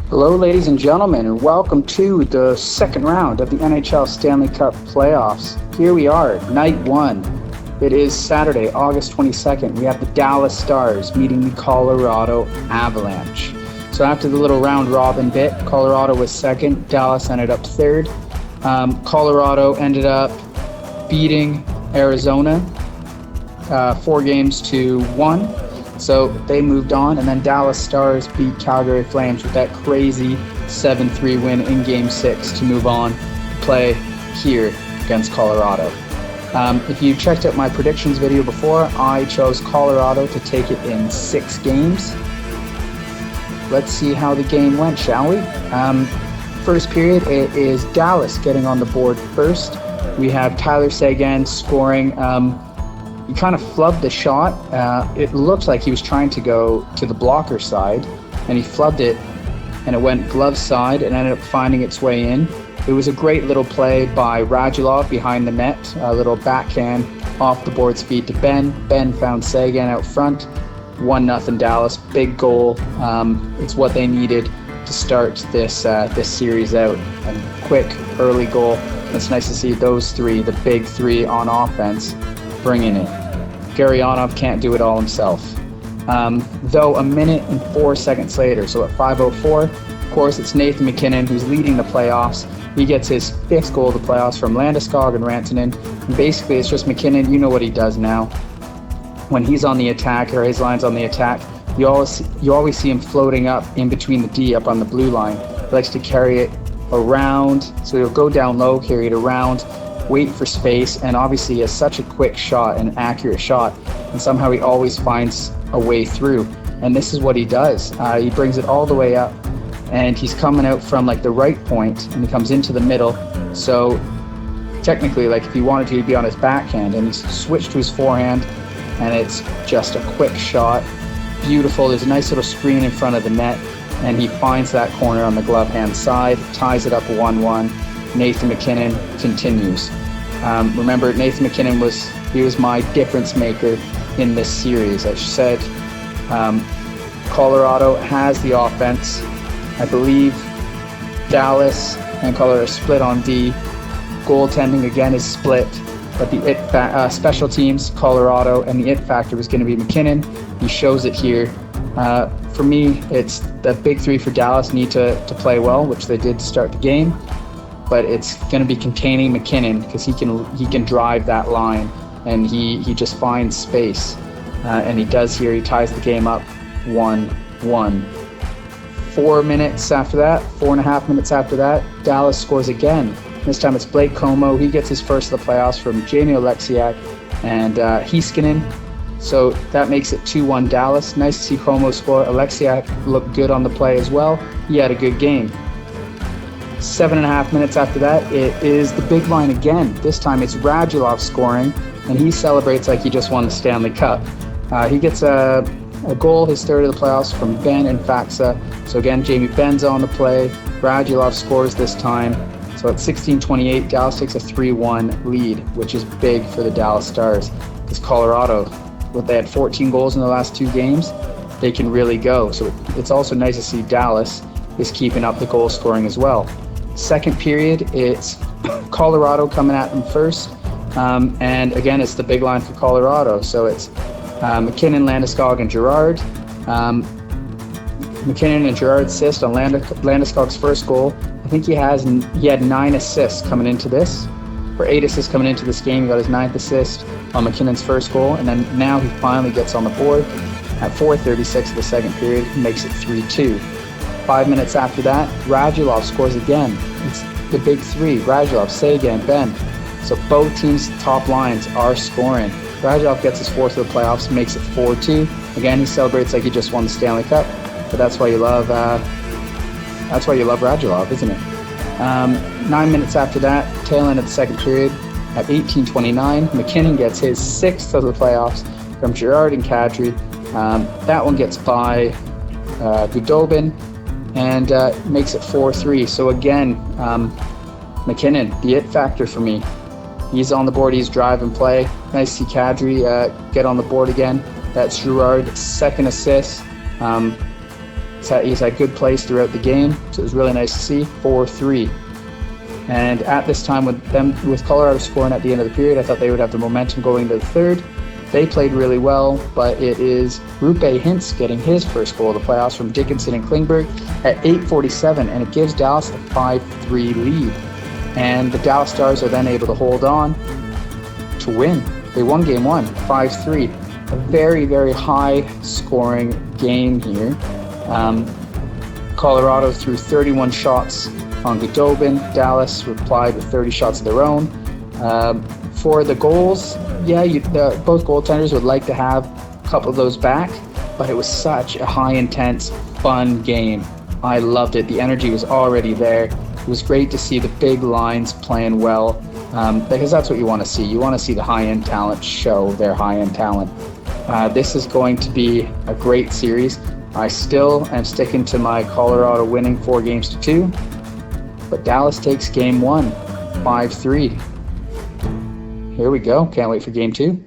Hello, ladies and gentlemen, and welcome to the second round of the NHL Stanley Cup playoffs. Here we are, night one. It is Saturday, August 22nd. We have the Dallas Stars meeting the Colorado Avalanche. So after the little round robin bit, Colorado was second, Dallas ended up third. Colorado ended up beating Arizona 4-1. So they moved on, and then Dallas Stars beat Calgary Flames with that crazy 7-3 win in Game 6 to move on to play here against Colorado. If you checked out my predictions video before, I chose Colorado to take it in 6 games. Let's see how the game went, shall we? First period, it is Dallas getting on the board first. We have Tyler Seguin scoring. He kind of flubbed the shot. It looked like he was trying to go to the blocker side, and he flubbed it, and it went glove side and ended up finding its way in. It was a great little play by Radulov behind the net, a little backhand off the board's feet to Ben. Ben found Seguin out front. 1-0 Dallas, big goal. It's what they needed to start this series out. A quick early goal. It's nice to see those three, the big three on offense, bringing it. Garionov can't do it all himself. Though a minute and 4 seconds later, so at 5:04, of course, it's Nathan MacKinnon who's leading the playoffs. He gets his 5th goal of the playoffs from Landeskog and Rantanen. And basically, it's just MacKinnon. You know what he does now. When he's on the attack, or his line's on the attack, you always see him floating up in between the D up on the blue line. He likes to carry it around, so he'll go down low, carry it around, wait for space, and obviously he has such a quick shot, an accurate shot, and somehow he always finds a way through. And this is what he does. He brings it all the way up, and he's coming out from like the right point, and he comes into the middle. So technically, like if he wanted to, he'd be on his backhand, and he's switched to his forehand, and it's just a quick shot. Beautiful. There's a nice little screen in front of the net, and he finds that corner on the glove hand side, ties it up 1-1. Nathan MacKinnon continues. Remember, Nathan MacKinnon was my difference maker in this series. I said Colorado has the offense. I believe Dallas and Colorado are split on D. Goaltending again is split, but the special teams, Colorado, and the it factor was going to be MacKinnon. He shows it here. For me, it's the big three for Dallas need to play well, which they did to start the game. But it's going to be containing MacKinnon because he can drive that line, and he just finds space, and he does here. He ties the game up 1-1. 4 minutes after that, 4.5 minutes after that, Dallas scores again. This time it's Blake Como. He gets his first of the playoffs from Jamie Oleksiak and Heiskanen. So that makes it 2-1 Dallas. Nice to see Como score. Oleksiak looked good on the play as well. He had a good game. 7.5 minutes after that, it is the big line again. This time it's Radulov scoring, and he celebrates like he just won the Stanley Cup. He gets a goal, his third of the playoffs, from Ben and Faxa. So again, Jamie Ben's on the play. Radulov scores this time. So at 16:28, Dallas takes a 3-1 lead, which is big for the Dallas Stars. Because Colorado, they had 14 goals in the last 2 games, they can really go. So it's also nice to see Dallas is keeping up the goal scoring as well. Second period, it's Colorado coming at them first. And again, it's the big line for Colorado. So it's MacKinnon, Landeskog, and Girard. MacKinnon and Girard assist on Landeskog's first goal. I think he had 9 assists coming into this, or 8 assists coming into this game. He got his 9th assist on MacKinnon's first goal, and then now he finally gets on the board at 4:36 of the second period. He makes it 3-2. 5 minutes after that, Radulov scores again. It's the big three, Radulov, Seguin, Ben. So both teams' top lines are scoring. Radulov gets his 4th of the playoffs, makes it 4-2. Again, he celebrates like he just won the Stanley Cup. But that's why you love Radulov, isn't it? 9 minutes after that, tail end of the second period, at 18:29, MacKinnon gets his 6th of the playoffs from Girard and Kadri. That one gets by Gudobin, and makes it 4-3. So again, MacKinnon, the it factor for me. He's on the board, he's drive and play. Nice to see Kadri get on the board again. That's Girard's 2nd assist. He's had good plays throughout the game, so it was really nice to see. 4-3. And at this time, with Colorado scoring at the end of the period, I thought they would have the momentum going into the third. They played really well, but it is Rupe Hintz getting his first goal of the playoffs from Dickinson and Klingberg at 8:47, and it gives Dallas a 5-3 lead. And the Dallas Stars are then able to hold on to win. They won game 1, 5-3. A very, very high-scoring game here. Colorado threw 31 shots on Goodobin. Dallas replied with 30 shots of their own. For the goals, both goaltenders would like to have a couple of those back, but it was such a high-intense, fun game. I loved it. The energy was already there. It was great to see the big lines playing well, because that's what you want to see. You want to see the high-end talent show their high-end talent. This is going to be a great series. I still am sticking to my Colorado winning 4-2, but Dallas takes game 1, 5-3. Here we go. Can't wait for game 2.